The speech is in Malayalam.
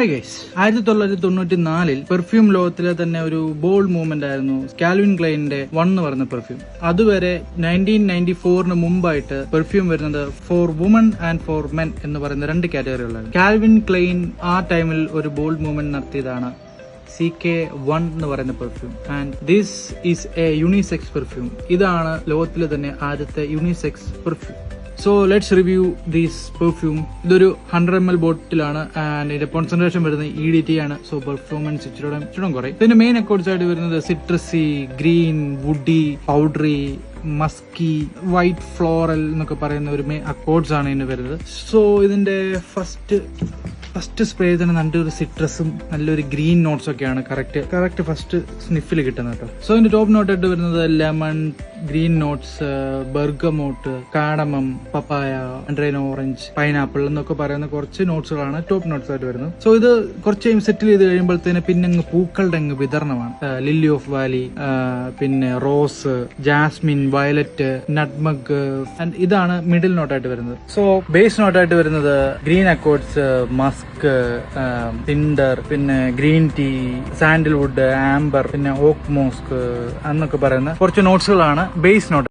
ഹായ് ഗൈസ്, 1994 പെർഫ്യൂം ലോകത്തിലെ തന്നെ ഒരു ബോൾഡ് മൂവ്മെന്റ് ആയിരുന്നു കാൽവിൻ ക്ലൈന്റെ വൺ എന്ന് പറയുന്ന പെർഫ്യൂം. അതുവരെ 1994 മുമ്പായിട്ട് പെർഫ്യൂം വരുന്നത് for woman and for men എന്ന് പറയുന്ന രണ്ട് കാറ്റഗറികളാണ്. കാൽവിൻ ക്ലൈൻ ആ ടൈമിൽ ഒരു ബോൾഡ് മൂവ്മെന്റ് നടത്തിയതാണ് CK1 എന്ന് പറയുന്ന perfume. And this is A unisex perfume. ഇതാണ് ലോകത്തിലെ തന്നെ ആദ്യത്തെ unisex perfume. So let's review this perfume. ഇതൊരു 100 ml ബോട്ടിലാണ് ആൻഡ് ഇതിന്റെ കോൺസെൻട്രേഷൻ വരുന്നത് EDT ആണ്. സോ പെർഫോമൻസ് ഇച്ചിരി കുറയും. ഇതിന്റെ മെയിൻ അക്കോർഡ്സ് ആയിട്ട് വരുന്നത് citrusy, green, woody, powdery, musky, white floral എന്നൊക്കെ പറയുന്ന ഒരു മെയിൻ അക്കോർഡ്സ് ആണ് ഇതിന് വരുന്നത്. സോ ഇതിന്റെ ഫസ്റ്റ് സ്പ്രേ തന്നെ നല്ലൊരു സിട്രസും നല്ലൊരു ഗ്രീൻ നോട്ട്സ് ഒക്കെയാണ് കറക്റ്റ് ഫസ്റ്റ് സ്നിഫിൽ കിട്ടുന്നത് കേട്ടോ. സോ ഇതിന്റെ ടോപ്പ് നോട്ട് ആയിട്ട് വരുന്നത് lemon, green notes, bergamot, cardamom, papaya, mandarin orange, pineapple എന്നൊക്കെ പറയുന്ന കുറച്ച് നോട്ട്സുകളാണ് ടോപ്പ് നോട്ട്സ് ആയിട്ട് വരുന്നത്. സോ ഇത് കുറച്ച് ടൈം സെറ്റിൽ ചെയ്ത് കഴിയുമ്പോഴത്തേന് പിന്നെ അങ്ങ് പൂക്കളുടെ അങ്ങ് വിതരണമാണ്. ലില്ലി ഓഫ് വാലി, പിന്നെ rose, Jasmine, violet, nutmeg and ഇതാണ് മിഡിൽ നോട്ടായിട്ട് വരുന്നത്. സോ ബേസ് നോട്ടായിട്ട് വരുന്നത് ഗ്രീൻ അക്കോർഡ്സ്, മസ്ക്, ടിൻഡർ, പിന്നെ ഗ്രീൻ ടീ, സാൻഡൽവുഡ്, ആംബർ, പിന്നെ ഓക്ക് മോസ്ക് എന്നൊക്കെ പറയുന്ന കുറച്ച് നോട്ട്സുകളാണ് ബേസ് നോട്ട്.